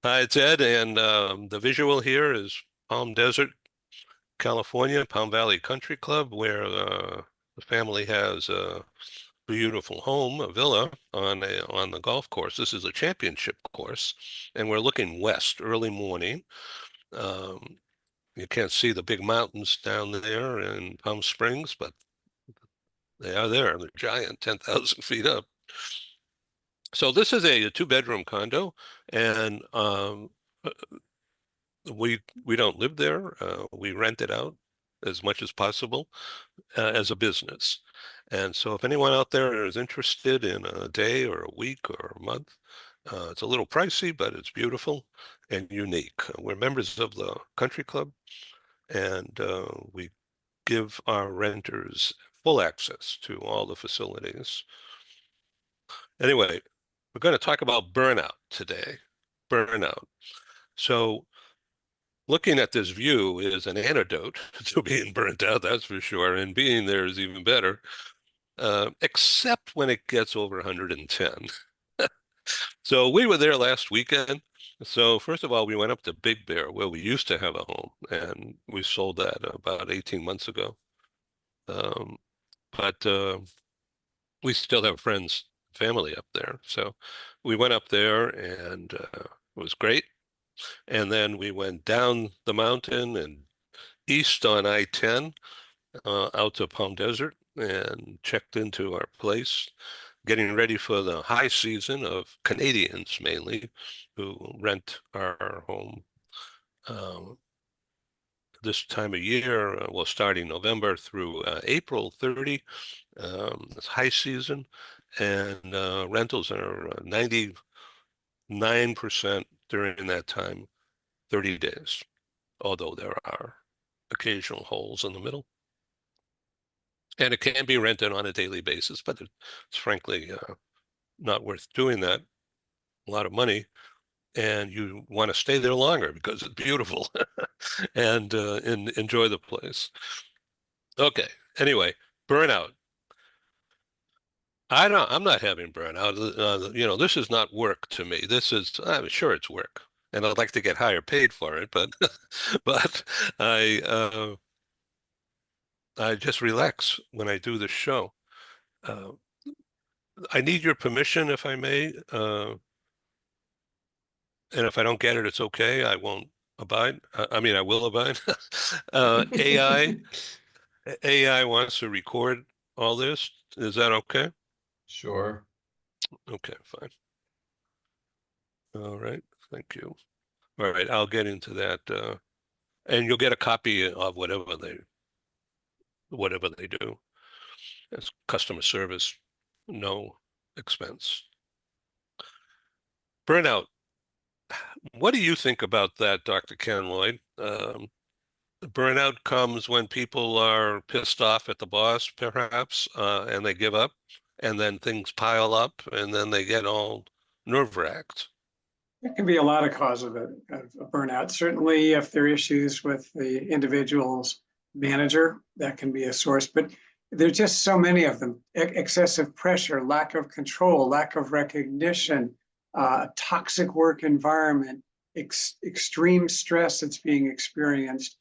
Hi, it's Ed, and the visual here is Palm Desert, California, Palm Valley Country Club, where the family has a beautiful home, a villa on the golf course. This is a championship course, and we're looking west early morning. Um, you can't see the big mountains down there in Palm Springs, but they are there. They're giant, 10,000 feet up. So this is a two-bedroom condo, and we don't live there. We rent it out as much as possible as a business. And so if anyone out there is interested in a day or a week or a month, it's a little pricey, but it's beautiful and unique. We're members of the country club, and we give our renters full access to all the facilities. Anyway, we're going to talk about burnout today. Burnout. So looking at this view is an antidote to being burnt out, that's for sure, and being there is even better, except when it gets over 110. So we were there last weekend. So first of all, we went up to Big Bear, where we used to have a home, and we sold that about 18 months ago. Um, but we still have friends, family up there. So we went up there, and it was great. And then we went down the mountain and east on I-10 out to Palm Desert and checked into our place, getting ready for the high season of Canadians mainly who rent our home um, this time of year, well, starting November through April 30. It's high season, and rentals are 99% during that time, 30 days, although there are occasional holes in the middle. And it can be rented on a daily basis, but it's frankly not worth doing that. A lot of money, and you want to stay there longer because it's beautiful and enjoy the place. Okay. Anyway, burnout. I'm not having burnout. This is not work to me. I'm sure it's work, and I'd like to get higher paid for it, but but I uh, I just relax when I do this show. Uh, I need your permission, if I may. And if I don't get it, it's okay. I won't abide. I mean, I will abide. AI, AI wants to record all this. Is that okay? Sure. Okay, fine. All right. Thank you. All right, I'll get into that. And you'll get a copy of whatever they do. It's customer service, no expense. Burnout. What do you think about that, Dr. Ken Lloyd? Burnout comes when people are pissed off at the boss, perhaps, and they give up, and then things pile up, and then they get all nerve-wracked. There can be a lot of cause of burnout. Certainly, if there are issues with the individual's manager, that can be a source. But there's just so many of them: excessive pressure, lack of control, lack of recognition, toxic work environment, extreme stress that's being experienced,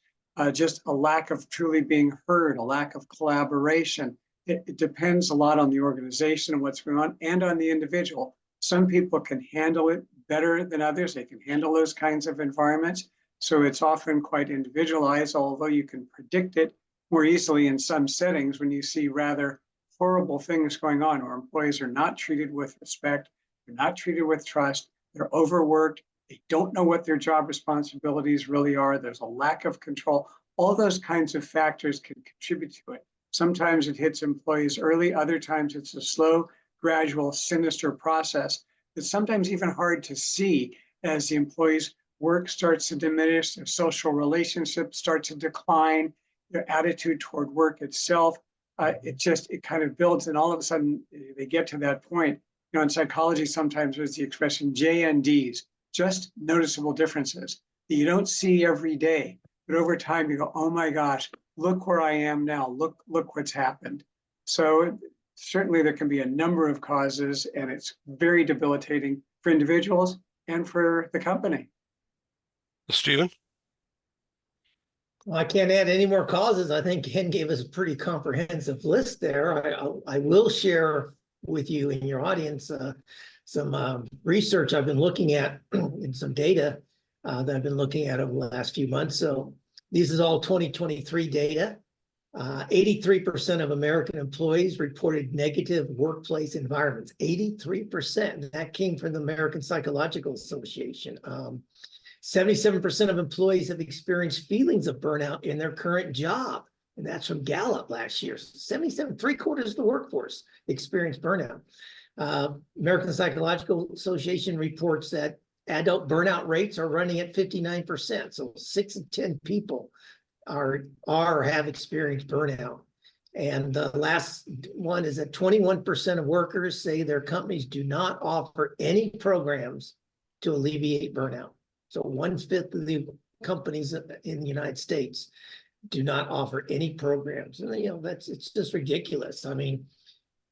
just a lack of truly being heard, a lack of collaboration. It depends a lot on the organization and what's going on, and on the individual. Some people can handle it better than others. They can handle those kinds of environments. So it's often quite individualized, although you can predict it more easily in some settings when you see rather horrible things going on, where employees are not treated with respect, they're not treated with trust, they're overworked, they don't know what their job responsibilities really are, there's a lack of control. All those kinds of factors can contribute to it. Sometimes it hits employees early, other times it's a slow, gradual, sinister process that's sometimes even hard to see as the employee's work starts to diminish, their social relationships start to decline, their attitude toward work itself. It kind of builds, and all of a sudden they get to that point. In psychology, sometimes there's the expression JNDs, just noticeable differences that you don't see every day, but over time you go, oh my gosh, look where I am now. Look what's happened. So certainly there can be a number of causes, and it's very debilitating for individuals and for the company. Stephen? Well, I can't add any more causes. I think Ken gave us a pretty comprehensive list there. I will share with you and your audience some research I've been looking at and some data that I've been looking at over the last few months. So this is all 2023 data. 83% of American employees reported negative workplace environments. 83%. That came from the American Psychological Association. 77% of employees have experienced feelings of burnout in their current job. And that's from Gallup last year. 77, 3/4 of the workforce experienced burnout. American Psychological Association reports that adult burnout rates are running at 59%. So 6 in 10 people have experienced burnout. And the last one is that 21% of workers say their companies do not offer any programs to alleviate burnout. So 1/5 of the companies in the United States do not offer any programs. And it's just ridiculous. I mean,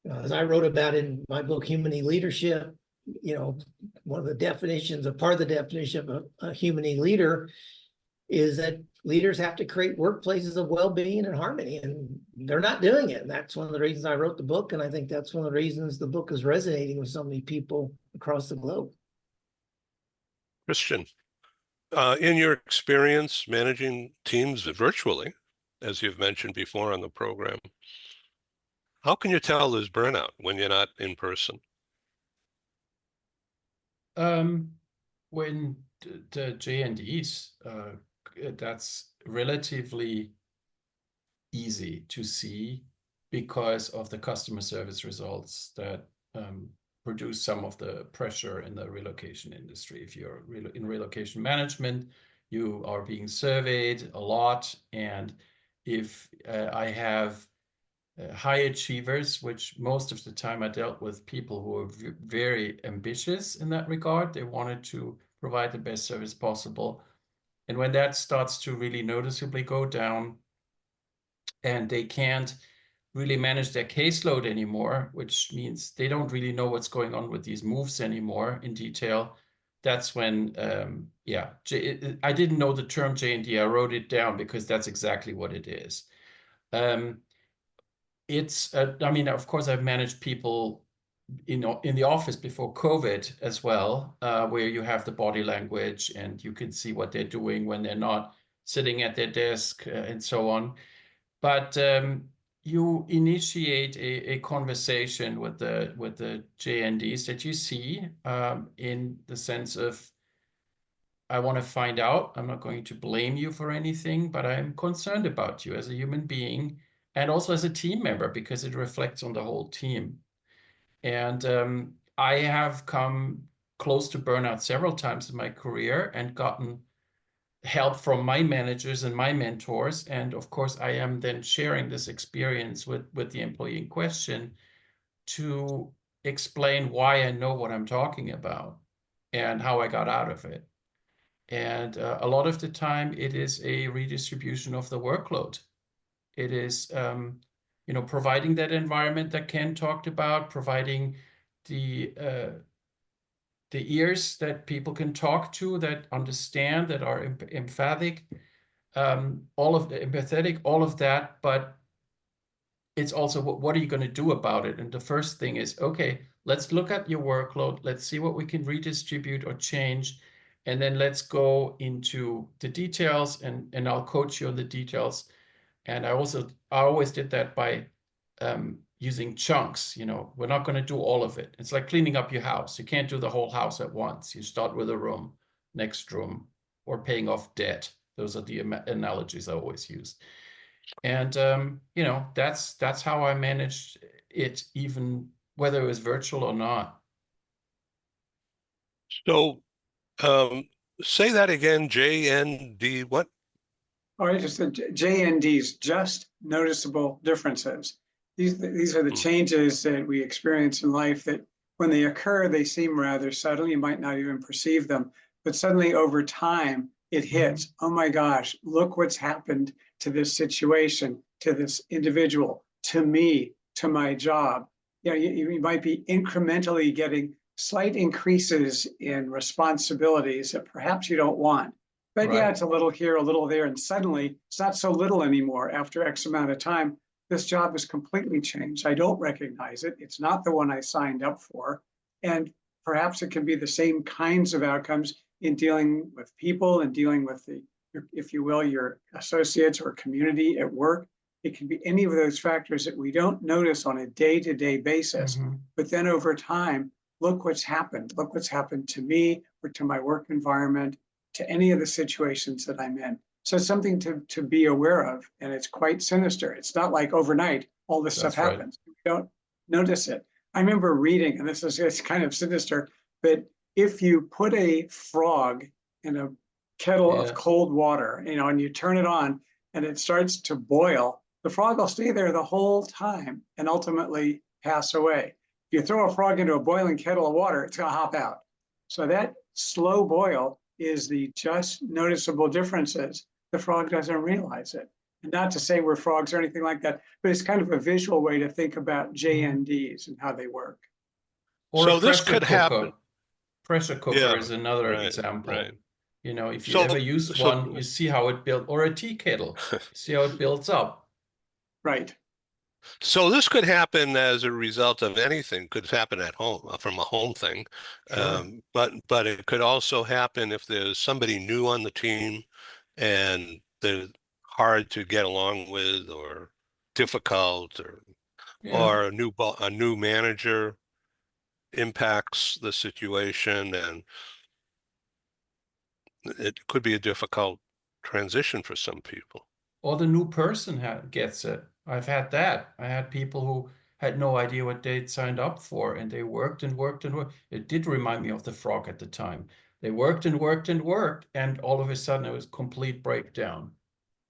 as I wrote about in my book, Human Leadership, one of the definitions, a part of the definition of a human leader is that leaders have to create workplaces of well-being and harmony, and they're not doing it. And that's one of the reasons I wrote the book. And I think that's one of the reasons the book is resonating with so many people across the globe. Christian, in your experience managing teams virtually, as you've mentioned before on the program, how can you tell there's burnout when you're not in person? When the J&Es, that's relatively easy to see because of the customer service results that produce some of the pressure in the relocation industry. If you're in relocation management, you are being surveyed a lot. And if I have high achievers, which most of the time I dealt with people who were very ambitious in that regard. They wanted to provide the best service possible. And when that starts to really noticeably go down and they can't really manage their caseload anymore, which means they don't really know what's going on with these moves anymore in detail, that's when, I didn't know the term J&D. I wrote it down because that's exactly what it is. I mean, of course, I've managed people in the office before COVID as well, where you have the body language and you can see what they're doing when they're not sitting at their desk and so on. But you initiate a conversation with the J&Ds that you see in the sense of, I want to find out. I'm not going to blame you for anything, but I'm concerned about you as a human being and also as a team member because it reflects on the whole team. And I have come close to burnout several times in my career and gotten help from my managers and my mentors. And of course, I am then sharing this experience with the employee in question to explain why I know what I'm talking about and how I got out of it. And a lot of the time, it is a redistribution of the workload. It is, providing that environment that Ken talked about, providing the ears that people can talk to, that understand, that are emphatic, all of the empathetic, all of that. But it's also what are you going to do about it? And the first thing is, okay, let's look at your workload. Let's see what we can redistribute or change. And then let's go into the details and I'll coach you on the details. And I always did that by using chunks. We're not going to do all of it. It's like cleaning up your house. You can't do the whole house at once. You start with a room, next room, or paying off debt. Those are the analogies I always use. And that's how I managed it, even whether it was virtual or not. So say that again, JND, what? I just said J&Ds, just noticeable differences. These are the changes that we experience in life that when they occur, they seem rather subtle. You might not even perceive them, but suddenly over time, it hits. Oh my gosh, look what's happened to this situation, to this individual, to me, to my job. You might be incrementally getting slight increases in responsibilities that perhaps you don't want. But yeah, Right. it's a little here, a little there, and suddenly it's not so little anymore. After X amount of time, this job has completely changed. I don't recognize it. It's not the one I signed up for. And perhaps it can be the same kinds of outcomes in dealing with people and dealing with if you will, your associates or community at work. It can be any of those factors that we don't notice on a day-to-day basis. Mhm. But then over time, look what's happened. Look what's happened to me or to my work environment, to any of the situations that I'm in. So it's something to be aware of, and it's quite sinister. It's not like overnight all this stuff That's right. happens. We don't notice it. I remember reading, and it's kind of sinister, but if you put a frog in a kettle of Yeah. cold water, and you turn it on and it starts to boil, the frog will stay there the whole time and ultimately pass away. If you throw a frog into a boiling kettle of water, it's going to hop out. So that slow boil is the just noticeable differences. The frog doesn't realize it. And not to say we're frogs or anything like that, but it's kind of a visual way to think about JNDs and how they work. Or a So this pressure could cooker. happen. Pressure cooker Yeah, is another right, right. example. If you ever So, used so, one, you see how it built, or a tea kettle, see how it builds up. Right. so this could happen as a result of anything. Could happen at home from a home thing, Sure. but it could also happen if there's somebody new on the team and they're hard to get along with or difficult Yeah. or a new manager impacts the situation and it could be a difficult transition for some people. Or the new person gets it. I've had that. I had people who had no idea what they'd signed up for, and they worked and worked and worked. It did remind me of the frog at the time. They worked and worked and worked, and all of a sudden it was complete breakdown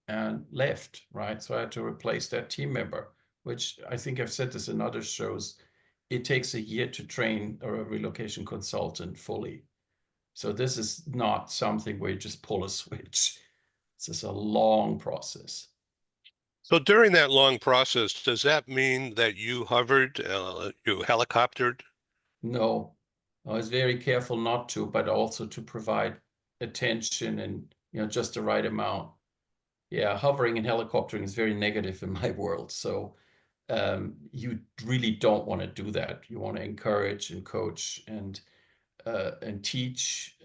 and left, right? So I had to replace that team member, which I think I've said this in other shows. It takes a year to train a relocation consultant fully. So this is not something where you just pull a switch. This is a long process. So during that long process, does that mean that you hovered, you helicoptered? No, I was very careful not to, but also to provide attention and just the right amount. Yeah, hovering and helicoptering is very negative in my world. So you really don't want to do that. You want to encourage and coach and teach,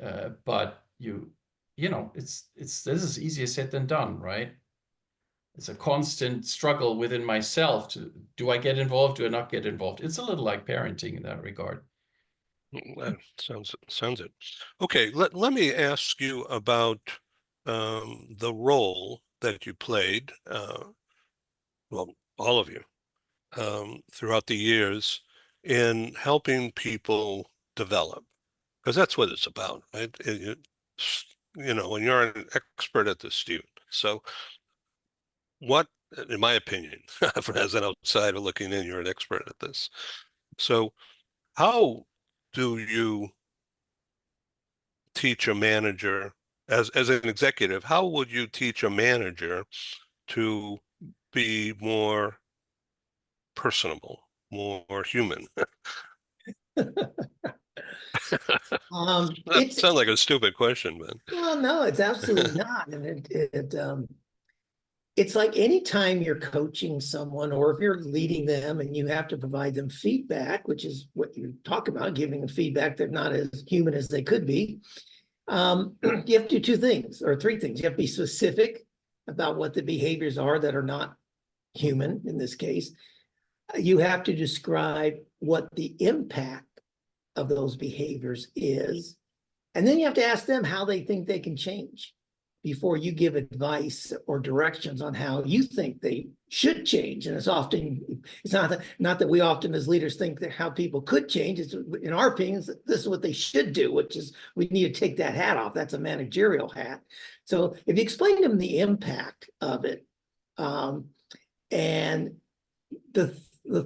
but it's this is easier said than done, right? It's a constant struggle within myself to do I get involved, do I not get involved? It's a little like parenting in that regard. That sounds it. Okay, let me ask you about the role that you played, well, all of you, throughout the years in helping people develop, because that's what it's about, right? And you're an expert at this, Stephen. So what, in my opinion, as an outsider looking in, you're an expert at this. So how do you teach a manager as an executive, how would you teach a manager to be more personable, more human? That It's sounds like a stupid question, man. well, no, it's absolutely not, and it's like anytime you're coaching someone or if you're leading them and you have to provide them feedback, which is what you talk about, giving them feedback they're not as human as they could be. You have to do two things or three things. You have to be specific about what the behaviors are that are not human in this case. You have to describe what the impact of those behaviors is. And then you have to ask them how they think they can change before you give advice or directions on how you think they should change. And it's not that we often as leaders think that how people could change. It's in our opinions, this is what they should do, which is we need to take that hat off. That's a managerial hat. So if you explain to them the impact of it, and the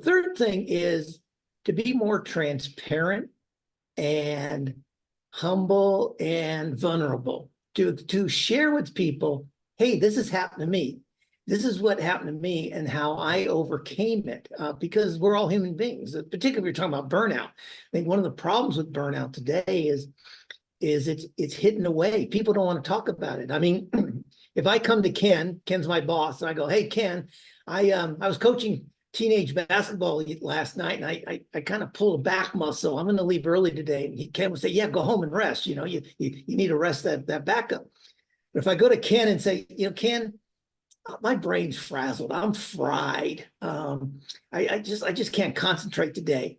third thing is to be more transparent and humble and vulnerable to share with people, hey, this has happened to me. this is what happened to me and how I overcame it, because we're all human beings, particularly if you're talking about burnout. I think one of the problems with burnout today is it's hidden away. People don't want to talk about it. I mean, if I come to Ken's my boss, and I go, "Hey, Ken, I was coaching teenage basketball last night, and I kind of pulled a back muscle. I'm going to leave early today." And Ken would say, "Yeah, go home and rest. You know, you need to rest that back up." But if I go to Ken and say, "Ken, my brain's frazzled. I'm fried. I just can't concentrate today."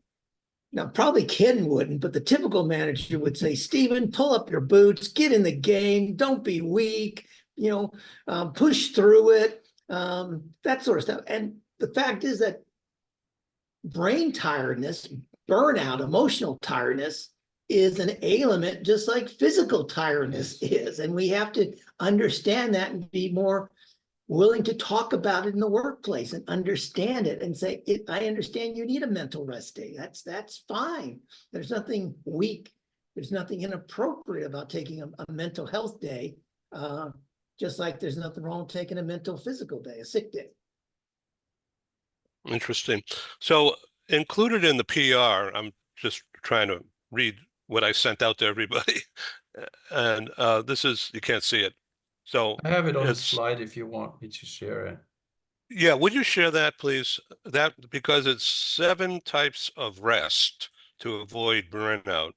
Now, probably Ken wouldn't, but the typical manager would say, "Stephen, pull up your boots, get in the game, don't be weak, push through it," that sort of stuff. And the fact is that brain tiredness, burnout, emotional tiredness is an ailment, just like physical tiredness is. And we have to understand that and be more willing to talk about it in the workplace and understand it and say, I understand you need a mental rest day. That's fine. There's nothing weak. There's nothing inappropriate about taking a mental health day, just like there's nothing wrong with taking a mental physical day, a sick day. Interesting. So included in the PR, I'm just trying to read what I sent out to everybody. And this is, you can't see it. So I have it on a it's, slide if you want me to share it. yeah, would you share that, please? That because it's 7 types of rest to avoid burnout: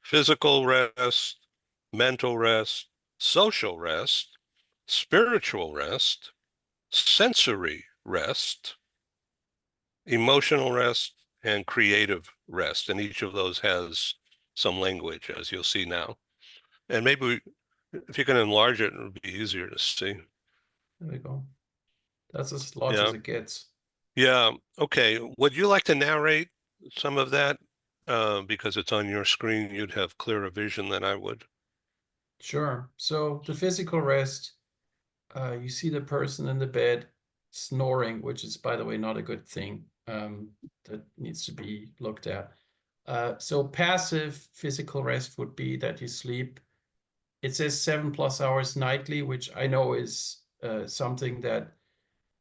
physical rest, mental rest, social rest, spiritual rest, sensory rest, emotional rest, and creative rest. And each of those has some language, as you'll see now. And maybe if you can enlarge it, it would be easier to see. There we go. That's as large Yeah. as it gets. Yeah. Okay. Would you like to narrate some of that? Because it's on your screen, you'd have clearer vision than I would. Sure. So the physical rest, you see the person in the bed snoring, which is, by the way, not a good thing. That needs to be looked at. So passive physical rest would be that you sleep. It says 7+ hours nightly, which I know is something that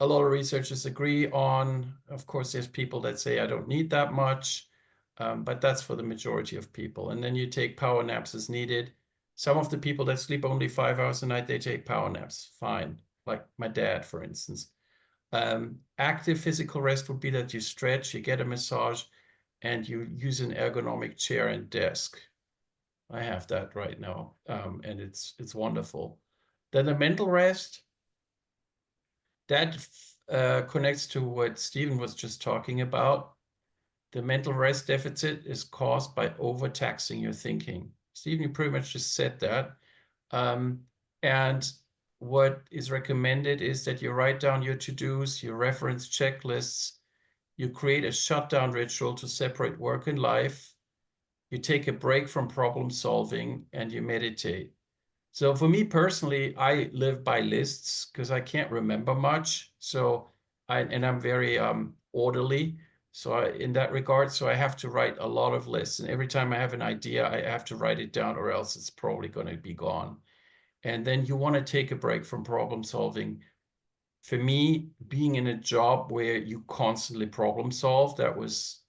a lot of researchers agree on. Of course, there's people that say I don't need that much, but that's for the majority of people. And then you take power naps as needed. Some of the people that sleep only 5 hours a night, they take power naps. Fine. Like my dad, for instance. Active physical rest would be that you stretch, you get a massage, and you use an ergonomic chair and desk. I have that right now, and it's wonderful. Then the mental rest, that connects to what Stephen was just talking about. The mental rest deficit is caused by overtaxing your thinking. Stephen, you pretty much just said that. And what is recommended is that you write down your to-dos, your reference checklists, you create a shutdown ritual to separate work and life, you take a break from problem solving, and you meditate. So for me personally, I live by lists because I can't remember much. So I'm very orderly. So in that regard, so I have to write a lot of lists. And every time I have an idea, I have to write it down or else it's probably going to be gone. And then you want to take a break from problem solving. For me, being in a job where you constantly problem solve, that was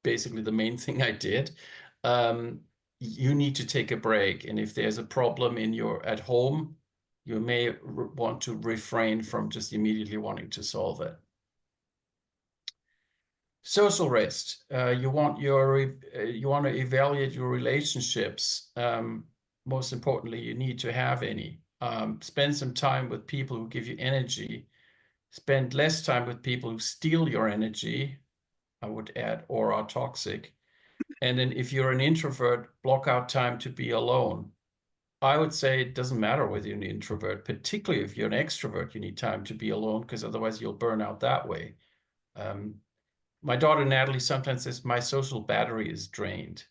basically the main thing I did. You need to take a break. And if there's a problem at home, you may want to refrain from just immediately wanting to solve it. Social rest. You want to evaluate your relationships. Most importantly, you need to have any. Spend some time with people who give you energy. Spend less time with people who steal your energy. I would add, or are toxic. And then if you're an introvert, block out time to be alone. I would say it doesn't matter whether you're an introvert, particularly if you're an extrovert, you need time to be alone because otherwise you'll burn out that way. My daughter Natalie sometimes says my social battery is drained.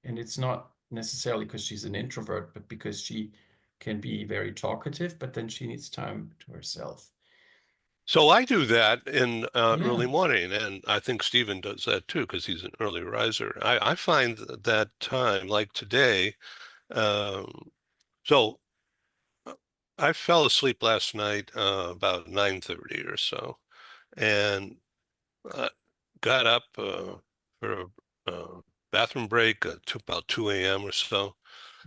And it's not necessarily because she's an introvert, but because she can be very talkative, but then she needs time to herself. So I do that in Yeah. early morning, and I think Stephen does that too because he's an early riser. I find that time, like today, so I fell asleep last night about 9:30 or so, and uh, got up for a bathroom break to about 2 a.m. or so.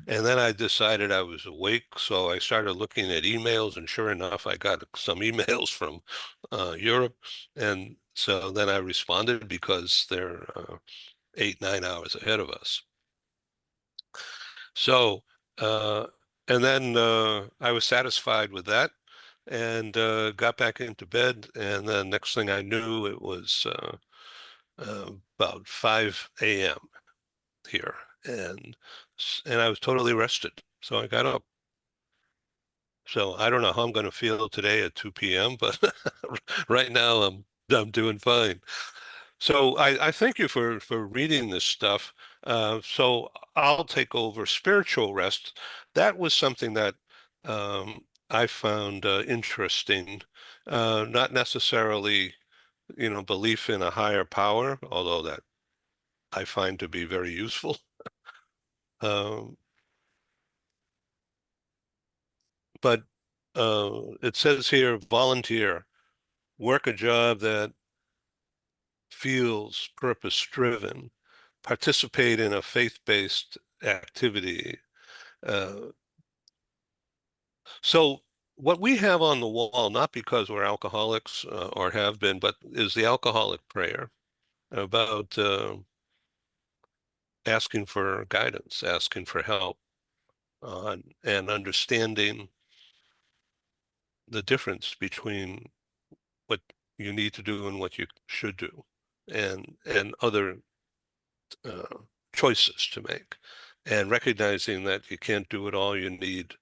And then I decided I was awake, so I started looking at emails, and sure enough, I got some emails from Europe. And so then I responded because they're 8, 9 hours ahead of us. So, uh, and then I was satisfied with that and got back into bed. And then next thing I knew, it was about 5 a.m. here, and I was totally rested. So I got up. So I don't know how I'm going to feel today at 2 p.m., but right now I'm doing fine. So I thank you for reading this stuff. So I'll take over spiritual rest. That was something that I found interesting. Not necessarily, belief in a higher power, although that I find to be very useful. Um, but it says here, volunteer, work a job that feels purpose-driven, participate in a faith-based activity. Uh, so what we have on the wall, not because we're alcoholics or have been, but is the alcoholic prayer about asking for guidance, asking for help, and understanding the difference between what you need to do and what you should do, and other uh, choices to make, and recognizing that you can't do it all, you need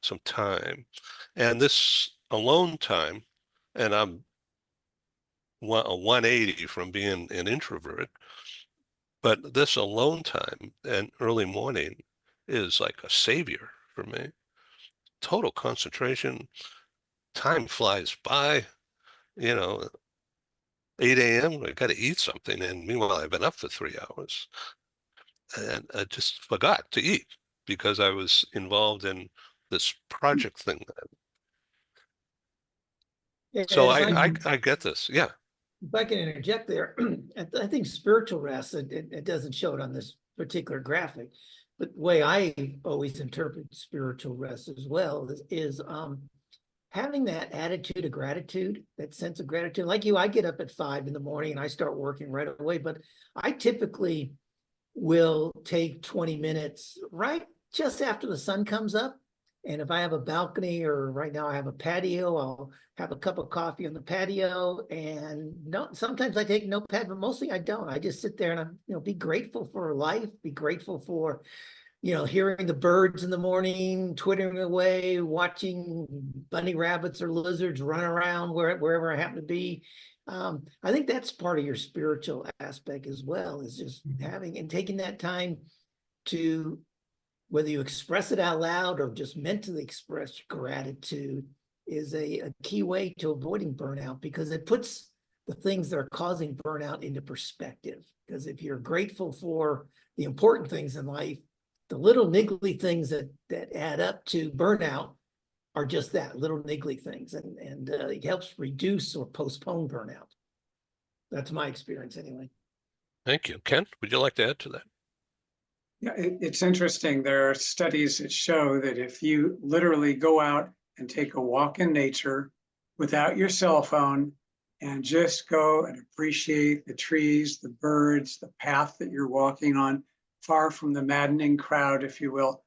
some time. And this alone time, and I'm a 180 from being an introvert, but this alone time and early morning is like a savior for me. Total concentration, time flies by, you know, 8 a.m., I got to eat something. And meanwhile, I've been up for 3 hours. And I just forgot to eat because I was involved in this project thing. Yeah, So if I, I get this. Yeah. if I can interject there, I think spiritual rest, it doesn't show it on this particular graphic, but the way I always interpret spiritual rest as well is having that attitude of gratitude, that sense of gratitude. Like you, I get up at 5 in the morning and I start working right away, but I typically will take 20 minutes right just after the sun comes up. And if I have a balcony, or right now I have a patio, I'll have a cup of coffee on the patio. And no, sometimes I take a notepad, but mostly I don't. I just sit there and be grateful for life, be grateful for, hearing the birds in the morning, twittering away, watching bunny rabbits or lizards run around wherever I happen to be. I think that's part of your spiritual aspect as well, is just having and taking that time to, whether you express it out loud or just mentally express gratitude, is a key way to avoiding burnout, because it puts the things that are causing burnout into perspective. Because if you're grateful for the important things in life, the little niggly things that add up to burnout are just that, little niggly things, and it helps reduce or postpone burnout. That's my experience anyway. Thank you. Ken, would you like to add to that? Yeah, it's interesting. There are studies that show that if you literally go out and take a walk in nature without your cell phone and just go and appreciate the trees, the birds, the path that you're walking on, far from the maddening crowd, if you will,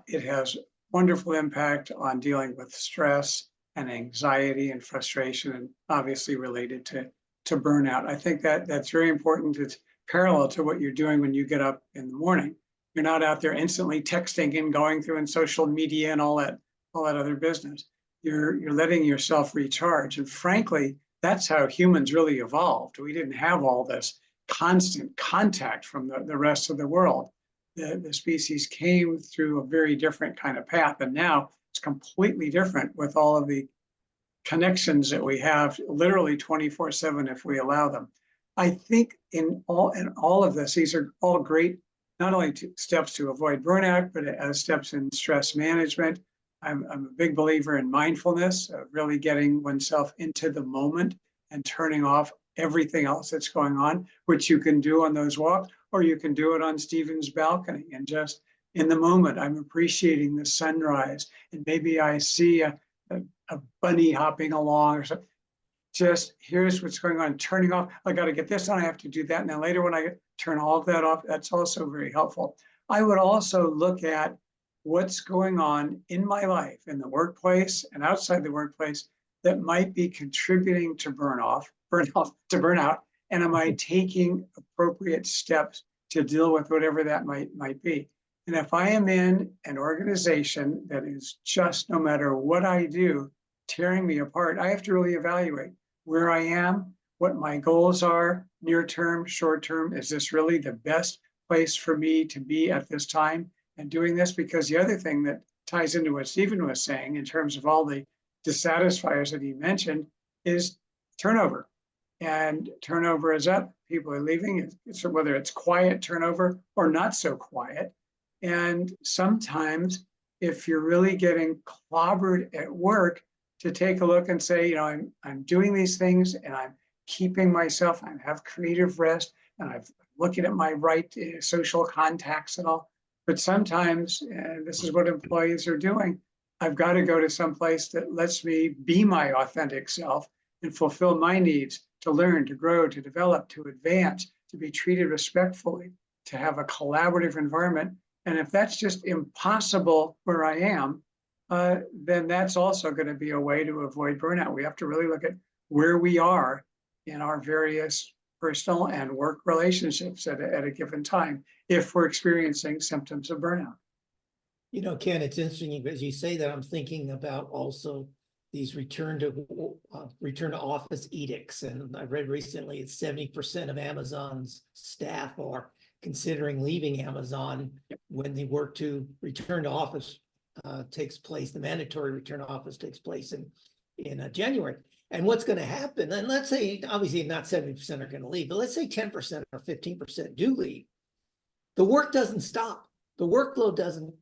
it has wonderful impact on dealing with stress and anxiety and frustration, and obviously related to burnout. I think that that's very important. It's parallel to what you're doing when you get up in the morning. You're not out there instantly texting and going through in social media and all that other business. You're letting yourself recharge. And frankly, that's how humans really evolved. We didn't have all this constant contact from the rest of the world. The species came through a very different kind of path, and now it's completely different with all of the connections that we have, literally 24/7 if we allow them. I think in all of this, these are all great, not only steps to avoid burnout, but as steps in stress management. I'm a big believer in mindfulness, of really getting oneself into the moment and turning off everything else that's going on, which you can do on those walks, or you can do it on Stephen's balcony and just in the moment, I'm appreciating the sunrise, and maybe I see a bunny hopping along or something. Just here's what's going on, turning off. I got to get this on, I have to do that. And then later when I turn all of that off, that's also very helpful. I would also look at what's going on in my life, in the workplace and outside the workplace, that might be contributing to burnout, and am I taking appropriate steps to deal with whatever that might be? And if I am in an organization that is just, no matter what I do, tearing me apart, I have to really evaluate where I am, what my goals are, near term, short term. Is this really the best place for me to be at this time and doing this? Because the other thing that ties into what Stephen was saying in terms of all the dissatisfiers that he mentioned is turnover. And turnover is up. People are leaving, whether it's quiet turnover or not so quiet. And sometimes if you're really getting clobbered at work, to take a look and say, I'm doing these things and I'm keeping myself, I have creative rest, and I'm looking at my right social contacts and all. But sometimes, and this is what employees are doing, I've got to go to some place that lets me be my authentic self and fulfill my needs to learn, to grow, to develop, to advance, to be treated respectfully, to have a collaborative environment. And if that's just impossible where I am, then that's also going to be a way to avoid burnout. We have to really look at where we are in our various personal and work relationships at a given time if we're experiencing symptoms of burnout. Ken, it's interesting as you say that. I'm thinking about also these return to office edicts, and I read recently it's 70% of Amazon's staff are considering leaving Amazon when the work to return to office takes place. The mandatory return to office takes place in January. And what's going to happen? And let's say, obviously, not 70% are going to leave, but let's say 10% or 15% do leave. The work doesn't stop. The workload doesn't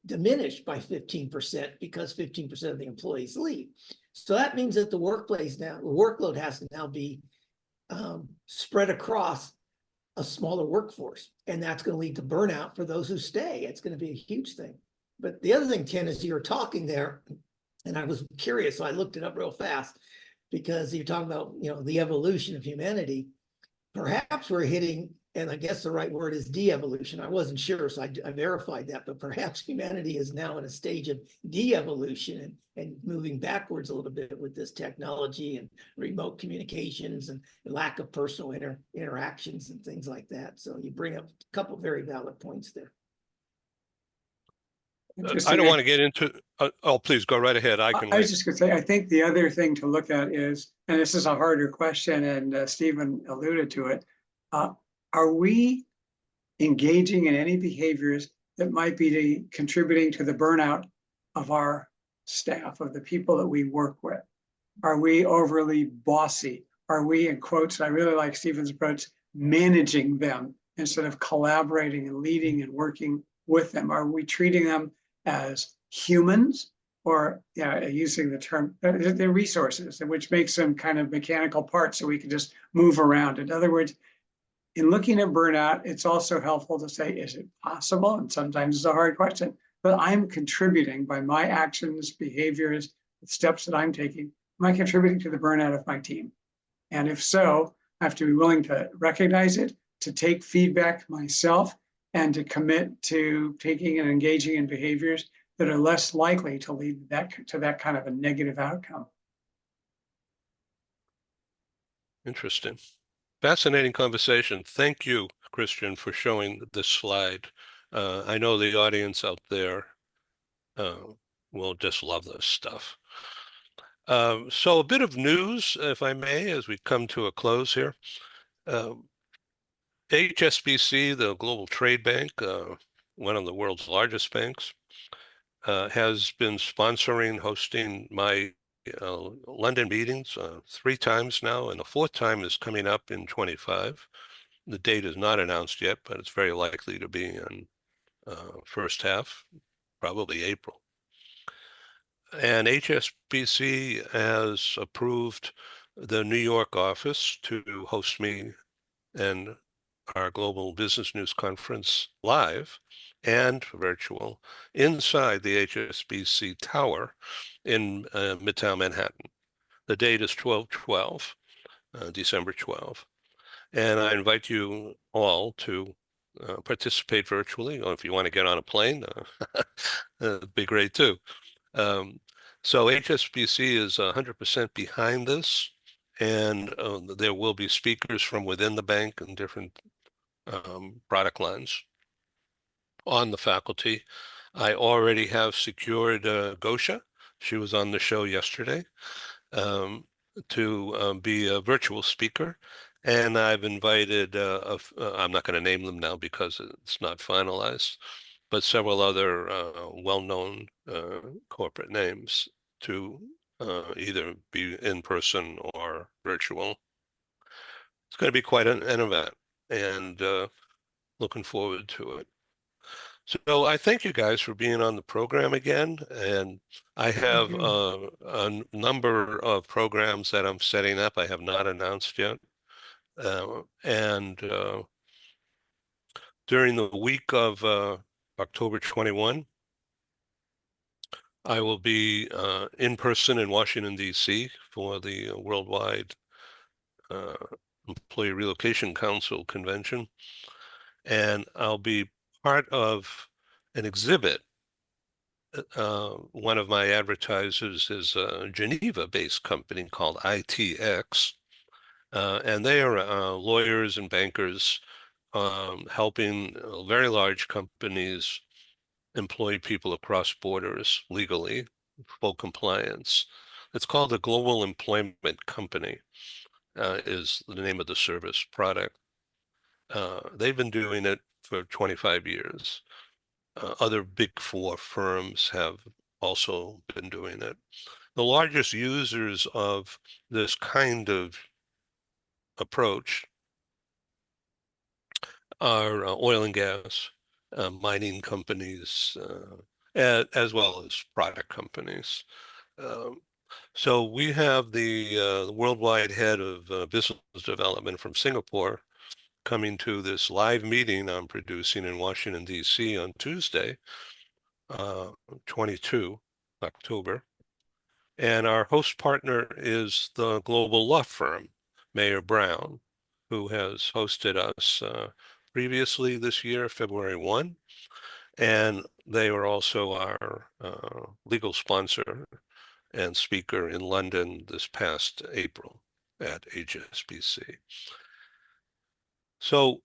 diminish by 15% because 15% of the employees leave. So that means that the workload has to now be spread across a smaller workforce, and that's going to lead to burnout for those who stay. It's going to be a huge thing. But the other thing, Ken, is you were talking there, and I was curious, so I looked it up real fast, because you're talking about the evolution of humanity. Perhaps we're hitting, and I guess the right word is de-evolution. I wasn't sure, so I verified that, but perhaps humanity is now in a stage of de-evolution and moving backwards a little bit with this technology and remote communications and lack of personal interactions and things like that. So you bring up a couple of very valid points there. I don't want to get into, oh, please go right ahead. I can I was wait. just going to say, I think the other thing to look at is, and this is a harder question, and Stephen alluded to it, are we engaging in any behaviors that might be contributing to the burnout of our staff, of the people that we work with? Are we overly bossy? Are we, in quotes, I really like Stephen's approach, managing them instead of collaborating and leading and working with them? Are we treating them as humans, or using the term, they're resources, which makes them kind of mechanical parts so we can just move around? In other words, in looking at burnout, it's also helpful to say, is it possible? And sometimes it's a hard question, but I'm contributing by my actions, behaviors, steps that I'm taking. Am I contributing to the burnout of my team? And if so, I have to be willing to recognize it, to take feedback myself, and to commit to taking and engaging in behaviors that are less likely to lead to that kind of a negative outcome. Interesting. Fascinating conversation. Thank you, Christian, for showing this slide. I know the audience out there will just love this stuff. So a bit of news, if I may, as we come to a close here. HSBC, the Global Trade Bank, one of the world's largest banks, has been hosting my London meetings 3 times now, and the 4th time is coming up in 25. The date is not announced yet, but it's very likely to be in first half, probably April. And HSBC has approved the New York office to host me and our Global Business News Conference live and virtual inside the HSBC Tower in Midtown Manhattan. The date is 12/12, December 12. And I invite you all to participate virtually, or if you want to get on a plane, it'd be great too. So HSBC is 100% behind this, and there will be speakers from within the bank and different product lines on the faculty. I already have secured Gosha. She was on the show yesterday to be a virtual speaker. And I've invited, I'm not going to name them now because it's not finalized, but several other well-known corporate names to either be in person or virtual. It's going to be quite an event, and looking forward to it. So I thank you guys for being on the program again, and I have a number of programs that I'm setting up. I have not announced yet, and during the week of October 21, I will be in person in Washington, D.C. for the Worldwide Employee Relocation Council convention, and I'll be part of an exhibit. One of my advertisers is a Geneva-based company called ITX, and they are lawyers and bankers helping very large companies employ people across borders legally, full compliance. It's called a Global Employment Company, is the name of the service product. They've been doing it for 25 years. Other big four firms have also been doing it. The largest users of this kind of approach are oil and gas, mining companies, as well as product companies. So we have the worldwide head of business development from Singapore coming to this live meeting I'm producing in Washington, D.C. on Tuesday, 22 October. And our host partner is the global law firm, Mayer Brown, who has hosted us previously this year, February 1. And they were also our legal sponsor and speaker in London this past April at HSBC. So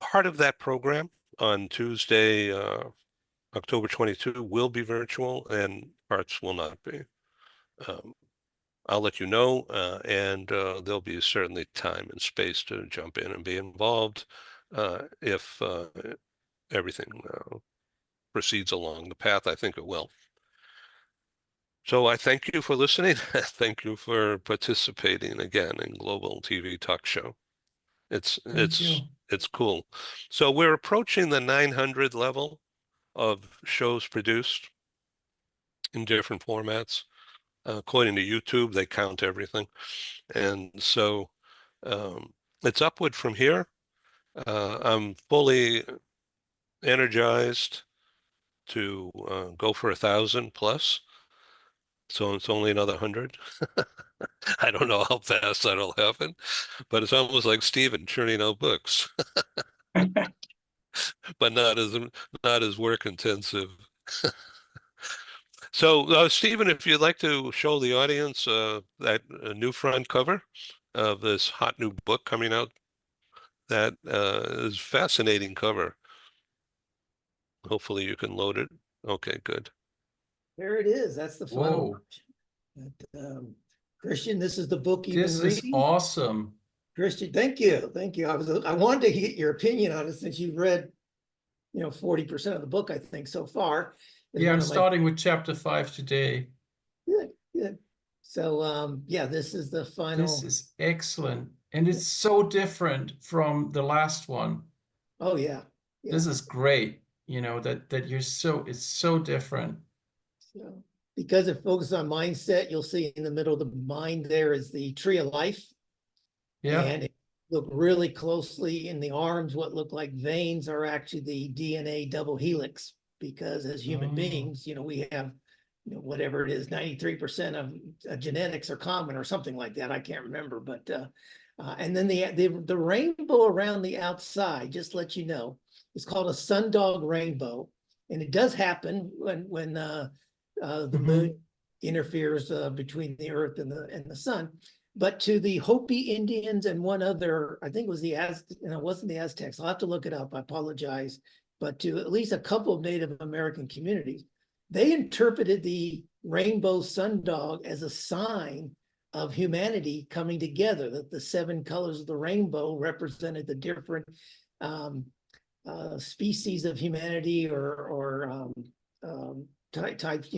part of that program on Tuesday, October 22 will be virtual and parts will not be. I'll let you know, and there'll be certainly time and space to jump in and be involved if everything proceeds along the path I think it will. So I thank you for listening. Thank you for participating again in Global TV Talk Show. It's cool. So we're approaching the 900 level of shows produced in different formats. According to YouTube, they count everything. And so it's upward from here. I'm fully energized to go for 1,000 plus. So it's only another 100. I don't know how fast that'll happen, but it's almost like Stephen churning out books, but not as work intensive. So, Stephen, if you'd like to show the audience that new front cover of this hot new book coming out, that is fascinating cover. Hopefully you can load it. Okay, good. There it is. That's the final version. Christian, this is the book you've been reading. This is awesome. Christian, thank you. Thank you. I wanted to get your opinion on it since you've read, 40% of the book, I think, so far. Yeah, I'm starting with chapter 5 today. Good, good. So, yeah, this is the final. This is excellent. And it's so different from the last one. Oh, yeah. This is great. That it's so different. So because it focuses on mindset, you'll see in the middle of the mind there is the tree of life. Yeah. And if you look really closely in the arms, what look like veins are actually the DNA double helix, because as human beings, we have, whatever it is, 93% of genetics are common or something like that. I can't remember, but and then the rainbow around the outside, just to let you know, is called a sundog rainbow, and it does happen when the moon interferes between the Earth and the sun. But to the Hopi Indians and one other, I think it was it wasn't the Aztecs. I'll have to look it up. I apologize. But to at least a couple of Native American communities, they interpreted the rainbow sundog as a sign of humanity coming together, that the 7 colors of the rainbow represented the different species of humanity or types,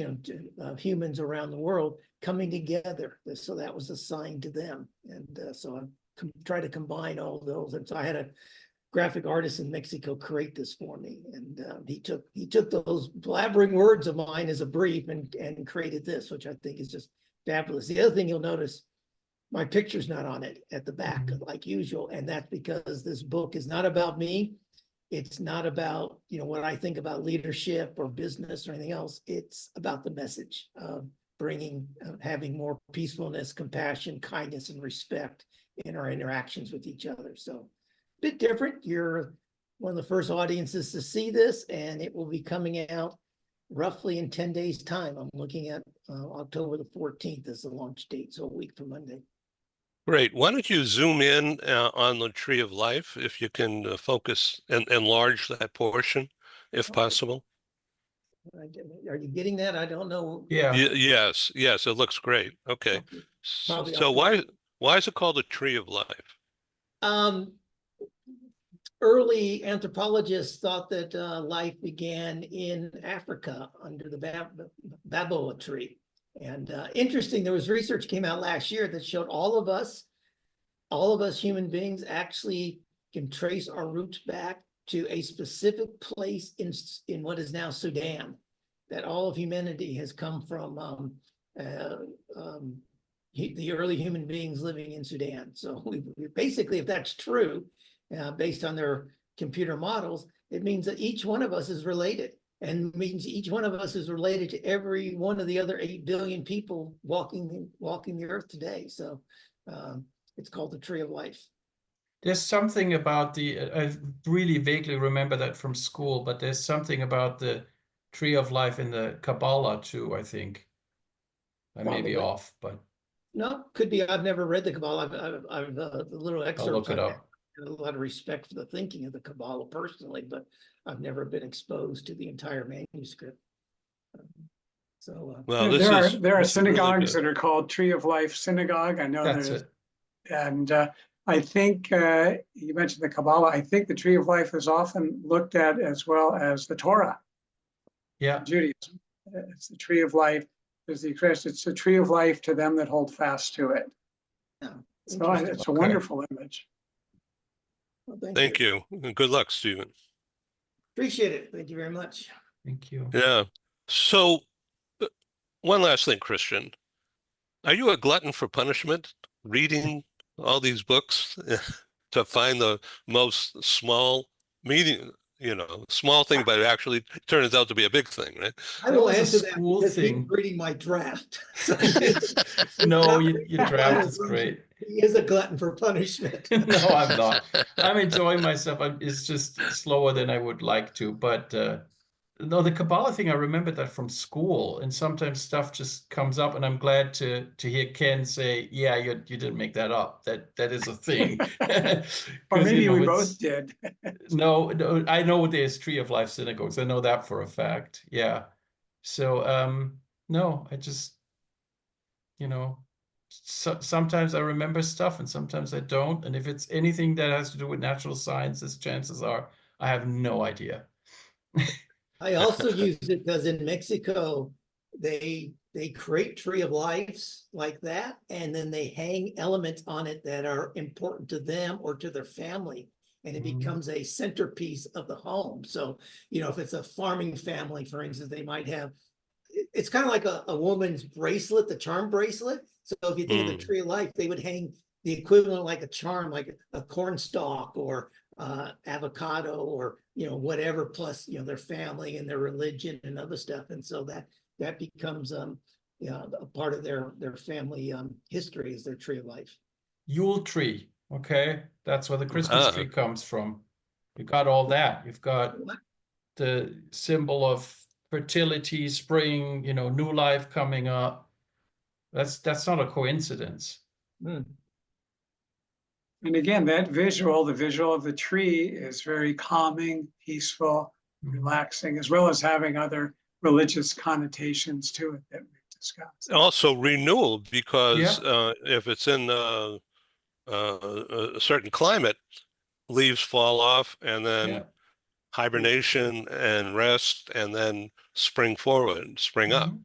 of humans around the world coming together. So that was a sign to them. And so I try to combine all those. And so I had a graphic artist in Mexico create this for me. And he took those blabbering words of mine as a brief and created this, which I think is just fabulous. The other thing you'll notice, my picture's not on it at the back like usual. And that's because this book is not about me. It's not about, what I think about leadership or business or anything else. It's about the message of having more peacefulness, compassion, kindness, and respect in our interactions with each other. So a bit different. You're one of the first audiences to see this, and it will be coming out roughly in 10 days' time. I'm looking at October the 14th as the launch date, so a week from Monday. Great. Why don't you zoom in on the tree of life, if you can focus and enlarge that portion, if possible. Are you getting that? I don't know. Yeah. Yes, it looks great. Okay. Probably So why is it called a tree of life? Early anthropologists thought that life began in Africa under the baboa tree. And interesting, there was research came out last year that showed all of us human beings actually can trace our roots back to a specific place in what is now Sudan, that all of humanity has come from the early human beings living in Sudan. So we basically, if that's true, based on their computer models, it means that each one of us is related, and means each one of us is related to every one of the other 8 billion people walking the earth today. So it's called the tree of life. There's something about I really vaguely remember that from school, but there's something about the tree of life in the Kabbalah too, I think. I may be off, but no, could be. I've never read the Kabbalah. I've the little excerpts. I'll look it up. A lot of respect for the thinking of the Kabbalah personally, but I've never been exposed to the entire manuscript. Well, there are synagogues really that are called Tree of Life Synagogue. I know That's there's, it. and I think you mentioned the Kabbalah. I think the Tree of Life is often looked at as well as the Torah. Yeah. Judaism. It's the Tree of Life. There's the expression, it's the Tree of Life to them that hold fast to it. Yeah, so it's a wonderful image. Well, thank you. Good luck, Stephen. Appreciate it. Thank you very much. Thank you. Yeah. So one last thing, Christian. Are you a glutton for punishment, reading all these books to find the most small thing, but it actually turns out to be a big thing, right? I will answer that because he's reading my draft. No, your draft is great. He is a glutton for punishment. No, I'm not. I'm enjoying myself. It's just slower than I would like to. But no, the Kabbalah thing, I remember that from school, and sometimes stuff just comes up, and I'm glad to hear Ken say, "Yeah, you didn't make that up. That is a thing." Or maybe we both did. No, I know there's Tree of Life synagogues. I know that for a fact. Yeah. So no, I just sometimes I remember stuff and sometimes I don't. And if it's anything that has to do with natural sciences, chances are I have no idea. I also use it because in Mexico, they create Tree of Lives like that, and then they hang elements on it that are important to them or to their family, and it becomes a centerpiece of the home. So, if it's a farming family, for instance, they might have it's kind of like a woman's bracelet, the charm bracelet. So if you think of the Mm. tree of life, they would hang the equivalent like a charm, like a corn stalk or avocado or, whatever, plus, their family and their religion and other stuff. And so that becomes, a part of their family history is their tree of life. Yule tree, okay? That's where the Christmas Ah, tree comes from. You got all that. You've got the symbol of fertility, spring, new life coming up. That's not a coincidence. Mm. And again, the visual of the tree is very calming, peaceful, relaxing, as well as having other religious connotations to it that we've discussed. also renewal, because Yeah. if it's in a certain climate, leaves fall off, and then Yeah. hibernation and rest, and then spring forward, spring up. Mhm.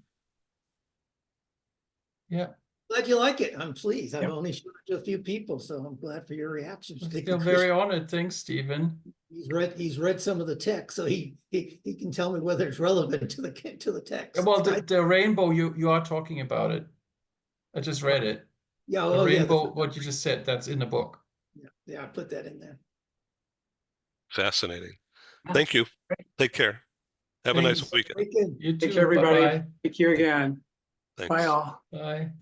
Yeah. Glad you like it. I'm pleased. I've Yep. only shown it to a few people, so I'm glad for your reactions. I feel very honored. Thanks, Stephen. He's read some of the text, so he can tell me whether it's relevant to the text. Well, the rainbow, you are talking about it. I just read it. Yeah, The oh yeah, rainbow, what you just said, that's in the book. yeah, I put that in there. Fascinating. Thank you. Take care. Have a nice Thanks. weekend. Weekend. You Take too. care, everybody. Bye-bye. Thank you again. Thanks. Bye all. Bye.